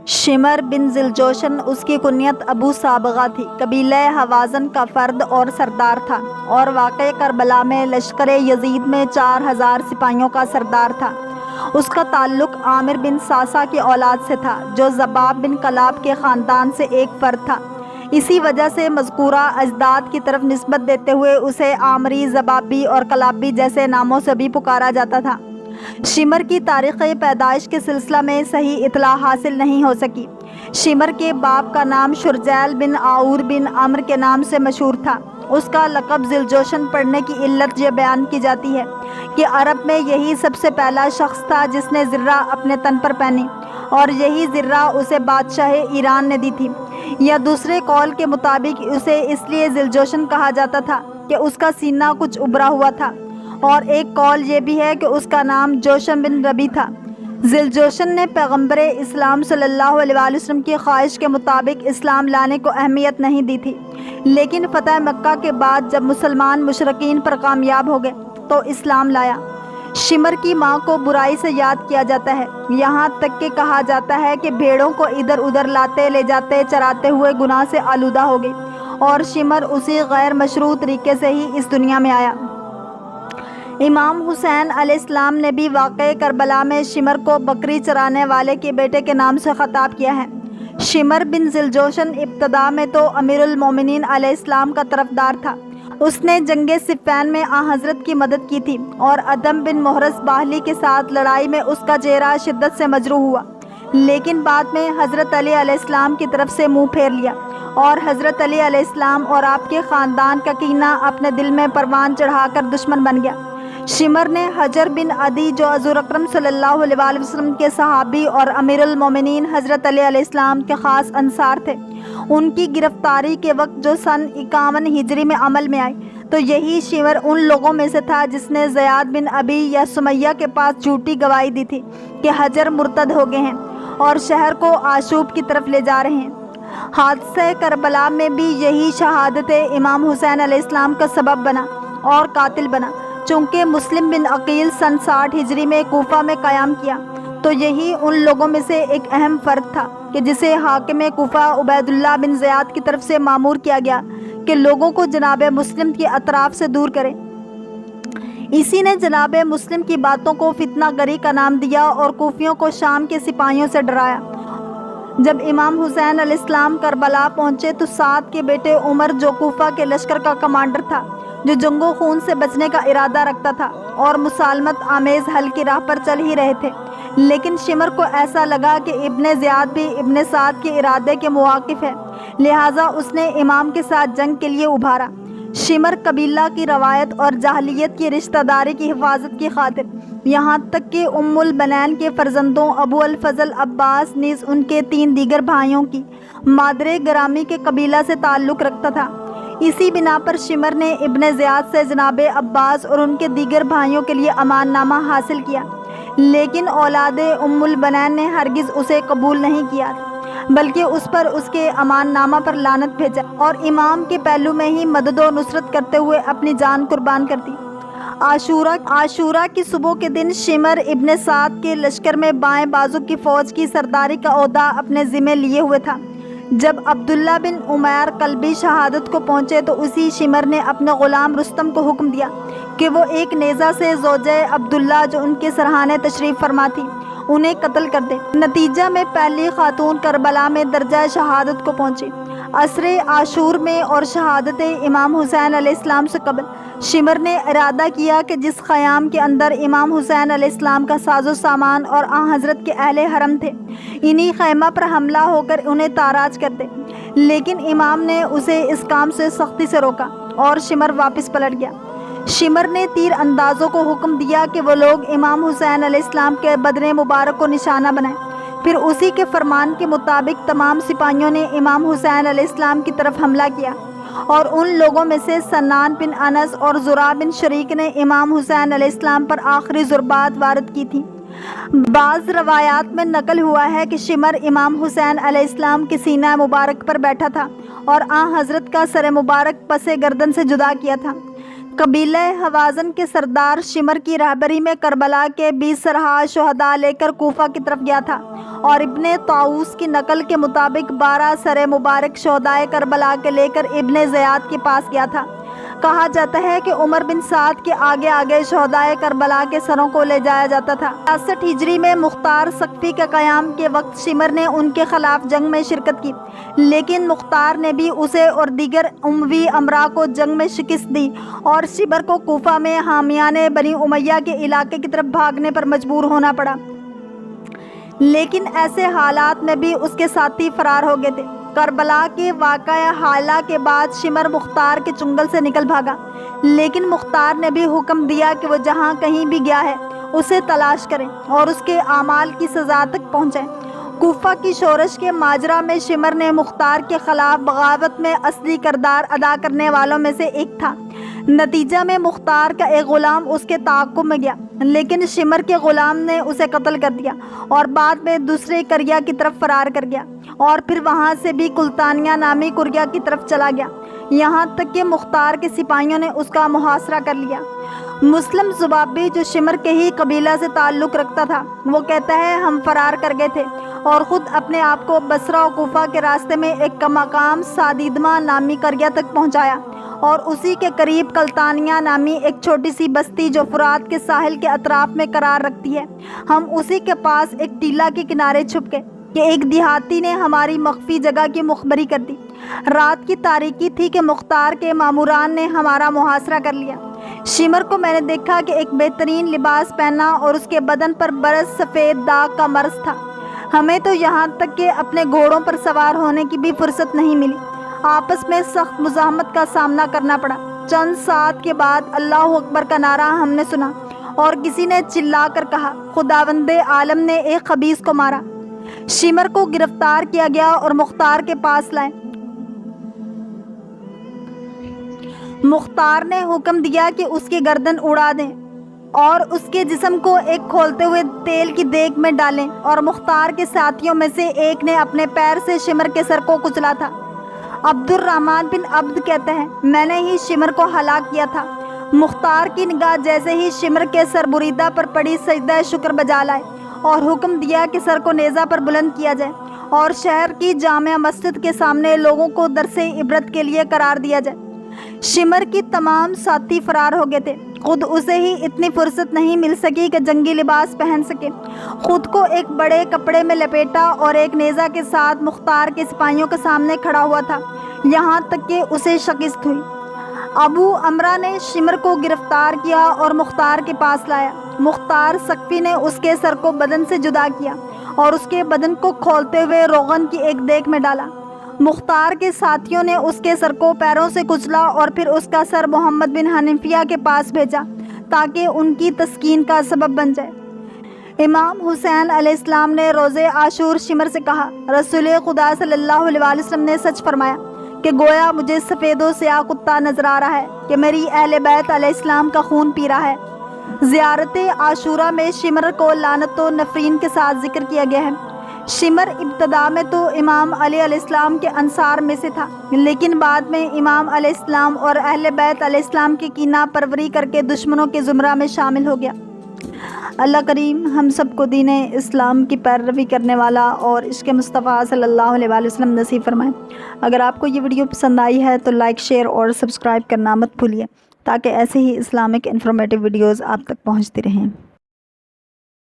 شمر بن ذیلجوشن، اس کی کنیت ابو صابغہ تھی، قبیلہ حوازن کا فرد اور سردار تھا اور واقع کربلا میں لشکر یزید میں 4000 سپاہیوں کا سردار تھا۔ اس کا تعلق عامر بن صعصع کی اولاد سے تھا جو ضباب بن کلاب کے خاندان سے ایک فرد تھا۔ اسی وجہ سے مذکورہ اجداد کی طرف نسبت دیتے ہوئے اسے عامری، ضبابی اور کلابی جیسے ناموں سے بھی پکارا جاتا تھا۔ شمر کی تاریخ پیدائش کے سلسلہ میں صحیح اطلاع حاصل نہیں ہو سکی۔ شمر کے باپ کا نام شرجیل بن عور بن عمرو کے نام سے مشہور تھا۔ اس کا لقب ذیلجوشن پڑنے کی علت یہ بیان کی جاتی ہے کہ عرب میں یہی سب سے پہلا شخص تھا جس نے زرہ اپنے تن پر پہنی اور یہی زرہ اسے بادشاہ ایران نے دی تھی، یا دوسرے قول کے مطابق اسے اس لیے ذیلجوشن کہا جاتا تھا کہ اس کا سینہ کچھ ابھرا ہوا تھا، اور ایک قول یہ بھی ہے کہ اس کا نام جوشن بن ربی تھا۔ ذیلجوشن نے پیغمبر اسلام صلی اللہ علیہ وآلہ وسلم کی خواہش کے مطابق اسلام لانے کو اہمیت نہیں دی تھی، لیکن فتح مکہ کے بعد جب مسلمان مشرکین پر کامیاب ہو گئے تو اسلام لایا۔ شمر کی ماں کو برائی سے یاد کیا جاتا ہے، یہاں تک کہ کہا جاتا ہے کہ بھیڑوں کو ادھر ادھر لاتے لے جاتے چراتے ہوئے گناہ سے آلودہ ہو گئی، اور شمر اسی غیر مشروع طریقے سے ہی اس دنیا میں آیا۔ امام حسین علیہ السلام نے بھی واقع کربلا میں شمر کو بکری چرانے والے کے بیٹے کے نام سے خطاب کیا ہے۔ شمر بن ذیلجوشن ابتدا میں تو امیر المومنین علیہ السلام کا طرفدار تھا۔ اس نے جنگ صفین میں حضرت کی مدد کی تھی اور ادم بن محرز باہلی کے ساتھ لڑائی میں اس کا چہرہ شدت سے مجروح ہوا، لیکن بعد میں حضرت علی علیہ السلام کی طرف سے منہ پھیر لیا، اور حضرت علی علیہ السلام اور آپ کے خاندان کا کینہ اپنے دل میں پروان چڑھا کر دشمن بن گیا۔ شمر نے حجر بن عدی جو حضور اکرم صلی اللہ علیہ وآلہ وسلم کے صحابی اور امیر المومنین حضرت علی علیہ السلام کے خاص انصار تھے، ان کی گرفتاری کے وقت جو سن 51 ہجری میں عمل میں آئی، تو یہی شمر ان لوگوں میں سے تھا جس نے زیاد بن ابی یا سمیہ کے پاس جھوٹی گواہی دی تھی کہ حجر مرتد ہو گئے ہیں اور شہر کو آشوب کی طرف لے جا رہے ہیں۔ حادثہ کربلا میں بھی یہی شہادت امام حسین علیہ السلام کا سبب بنا اور قاتل بنا، چونکہ مسلم بن عقیل سن 60 ہجری میں کوفہ میں قیام کیا، تو یہی ان لوگوں میں سے ایک اہم فرد تھا کہ جسے حاکم کوفہ عبید اللہ بن زیاد کی طرف سے مامور کیا گیا کہ لوگوں کو جناب مسلم کی اطراف سے دور کرے۔ اسی نے جناب مسلم کی باتوں کو فتنہ گری کا نام دیا اور کوفیوں کو شام کے سپاہیوں سے ڈرایا۔ جب امام حسین علیہ السلام کربلا پہنچے تو سعد کے بیٹے عمر جو کوفہ کے لشکر کا کمانڈر تھا، جو جنگ و خون سے بچنے کا ارادہ رکھتا تھا اور مسالمت آمیز حل کی راہ پر چل ہی رہے تھے، لیکن شمر کو ایسا لگا کہ ابن زیاد بھی ابن سعد کے ارادے کے مواقف ہے، لہٰذا اس نے امام کے ساتھ جنگ کے لیے ابھارا۔ شمر قبیلہ کی روایت اور جاہلیت کی رشتہ داری کی حفاظت کی خاطر، یہاں تک کہ ام البنین کے فرزندوں ابو الفضل عباس نیز ان کے 3 دیگر بھائیوں کی مادر گرامی کے قبیلہ سے تعلق رکھتا تھا۔ اسی بنا پر شمر نے ابن زیاد سے جناب عباس اور ان کے دیگر بھائیوں کے لیے امان نامہ حاصل کیا، لیکن اولاد ام البنین نے ہرگز اسے قبول نہیں کیا، بلکہ اس پر اس کے امان نامہ پر لعنت بھیجا اور امام کے پہلو میں ہی مدد و نصرت کرتے ہوئے اپنی جان قربان کر دی۔ عاشورہ کی صبح کے دن شمر ابن سعد کے لشکر میں بائیں بازو کی فوج کی سرداری کا عہدہ اپنے ذمے لیے ہوئے تھا۔ جب عبداللہ بن عمیر کلبی شہادت کو پہنچے تو اسی شمر نے اپنے غلام رستم کو حکم دیا کہ وہ ایک نیزہ سے زوجہ عبداللہ جو ان کے سرحانے تشریف فرما تھی انہیں قتل کر دے۔ نتیجہ میں پہلی خاتون کربلا میں درجہ شہادت کو پہنچی۔ عصر عاشور میں اور شہادت امام حسین علیہ السلام سے قبل شمر نے ارادہ کیا کہ جس خیام کے اندر امام حسین علیہ السلام کا ساز و سامان اور حضرت کے اہل حرم تھے، انہی خیمہ پر حملہ ہو کر انہیں تاراج کر دے، لیکن امام نے اسے اس کام سے سختی سے روکا اور شمر واپس پلٹ گیا۔ شمر نے تیر اندازوں کو حکم دیا کہ وہ لوگ امام حسین علیہ السلام کے بدن مبارک کو نشانہ بنائیں، پھر اسی کے فرمان کے مطابق تمام سپاہیوں نے امام حسین علیہ السلام کی طرف حملہ کیا، اور ان لوگوں میں سے سنان بن انس اور زرع بن شریک نے امام حسین علیہ السلام پر آخری ضربات وارد کی تھیں۔ بعض روایات میں نقل ہوا ہے کہ شمر امام حسین علیہ السلام کے سینہ مبارک پر بیٹھا تھا اور حضرت کا سر مبارک پس گردن سے جدا کیا تھا۔ قبیلہ حوازن کے سردار شمر کی رہبری میں کربلا کے 20 سرحا شہداء لے کر کوفہ کی طرف گیا تھا، اور ابن طاؤس کی نقل کے مطابق 12 سر مبارک شہداء کربلا کے لے کر ابن زیاد کے پاس گیا تھا۔ کہا جاتا ہے کہ عمر بن سعد کے آگے آگے شہداء کربلا کے سروں کو لے جایا جاتا تھا۔ 66 ہجری میں مختار ثقفی کے قیام کے وقت شمر نے ان کے خلاف جنگ میں شرکت کی، لیکن مختار نے بھی اسے اور دیگر اموی امراء کو جنگ میں شکست دی، اور شمر کو کوفہ میں حامیان بنی امیہ کے علاقے کی طرف بھاگنے پر مجبور ہونا پڑا۔ لیکن ایسے حالات میں بھی اس کے ساتھی فرار ہو گئے تھے۔ کربلا کے واقعہ حالہ کے بعد شمر مختار کے چنگل سے نکل بھاگا، لیکن مختار نے بھی حکم دیا کہ وہ جہاں کہیں بھی گیا ہے اسے تلاش کریں اور اس کے اعمال کی سزا تک پہنچائیں۔ کوفہ کی شورش کے ماجرا میں شمر نے مختار کے خلاف بغاوت میں اصلی کردار ادا کرنے والوں میں سے ایک تھا۔ نتیجہ میں مختار کا ایک غلام اس کے تعاقب میں گیا، لیکن شمر کے غلام نے اسے قتل کر دیا اور بعد میں دوسرے کریا کی طرف فرار کر گیا، اور پھر وہاں سے بھی کلتانیہ نامی کریا کی طرف چلا گیا، یہاں تک کہ مختار کے سپاہیوں نے اس کا محاصرہ کر لیا۔ مسلم زبابی، جو شمر کے ہی قبیلہ سے تعلق رکھتا تھا، وہ کہتا ہے ہم فرار کر گئے تھے اور خود اپنے آپ کو بصرہ و کوفہ کے راستے میں ایک مقام سادیدمہ نامی قریہ تک پہنچایا، اور اسی کے قریب کلتانیہ نامی ایک چھوٹی سی بستی جو فرات کے ساحل کے اطراف میں قرار رکھتی ہے، ہم اسی کے پاس ایک ٹیلہ کے کنارے چھپ گئے کہ ایک دیہاتی نے ہماری مخفی جگہ کی مخبری کر دی۔ رات کی تاریکی تھی کہ مختار کے ماموران نے ہمارا محاصرہ کر لیا۔ شمر کو میں نے دیکھا کہ ایک بہترین لباس پہنا اور اس کے بدن پر برس سفید داغ کا مرض تھا۔ ہمیں تو یہاں تک کہ اپنے گھوڑوں پر سوار ہونے کی بھی فرصت نہیں ملی، آپس میں سخت مزاحمت کا سامنا کرنا پڑا۔ چند ساعت کے بعد اللہ اکبر کا نعرہ ہم نے سنا، اور کسی نے چلا کر کہا خداوند عالم نے ایک خبیث کو مارا۔ شمر کو گرفتار کیا گیا اور مختار کے پاس لائے۔ مختار نے حکم دیا کہ اس کی گردن اڑا دیں اور اس کے جسم کو ایک کھولتے ہوئے تیل کی دیگ میں ڈالیں، اور مختار کے ساتھیوں میں سے ایک نے اپنے پیر سے شمر کے سر کو کچلا تھا۔ عبد الرحمن بن عبد کہتے ہیں میں نے ہی شمر کو ہلاک کیا تھا۔ مختار کی نگاہ جیسے ہی شمر کے سر بریدہ پر پڑی سجدہ شکر بجا لائے، اور حکم دیا کہ سر کو نیزہ پر بلند کیا جائے اور شہر کی جامع مسجد کے سامنے لوگوں کو درس عبرت کے لیے قرار دیا جائے۔ شمر کی تمام ساتھی فرار ہو گئے تھے، خود اسے ہی اتنی فرصت نہیں مل سکی کہ جنگی لباس پہن سکے۔ خود کو ایک بڑے کپڑے میں لپیٹا اور ایک نیزہ کے ساتھ مختار کے سپاہیوں کے سامنے کھڑا ہوا تھا، یہاں تک کہ اسے شکست ہوئی۔ ابو امرا نے شمر کو گرفتار کیا اور مختار کے پاس لایا۔ مختار ثقفی نے اس کے سر کو بدن سے جدا کیا اور اس کے بدن کو کھولتے ہوئے روغن کی ایک دیگ میں ڈالا۔ مختار کے ساتھیوں نے اس کے سر کو پیروں سے کچلا اور پھر اس کا سر محمد بن حنفیہ کے پاس بھیجا تاکہ ان کی تسکین کا سبب بن جائے۔ امام حسین علیہ السلام نے روز عاشور شمر سے کہا رسول خدا صلی اللہ علیہ وسلم نے سچ فرمایا کہ گویا مجھے سفید و سیاہ کتا نظر آ رہا ہے کہ میری اہل بیت علیہ السلام کا خون پی رہا ہے۔ زیارت عاشورہ میں شمر کو لعنت و نفرین کے ساتھ ذکر کیا گیا ہے۔ شمر ابتدا میں تو امام علی علیہ السلام کے انصار میں سے تھا، لیکن بعد میں امام علیہ السلام اور اہل بیت علیہ السلام کی کینہ پروری کر کے دشمنوں کے زمرہ میں شامل ہو گیا۔ اللہ کریم ہم سب کو دین اسلام کی پیروی کرنے والا اور عشق مصطفیٰ صلی اللہ علیہ وآلہ وسلم نصیب فرمائے۔ اگر آپ کو یہ ویڈیو پسند آئی ہے تو لائک، شیئر اور سبسکرائب کرنا مت بھولیے تاکہ ایسے ہی اسلامک انفارمیٹیو ویڈیوز آپ تک پہنچتی رہیں۔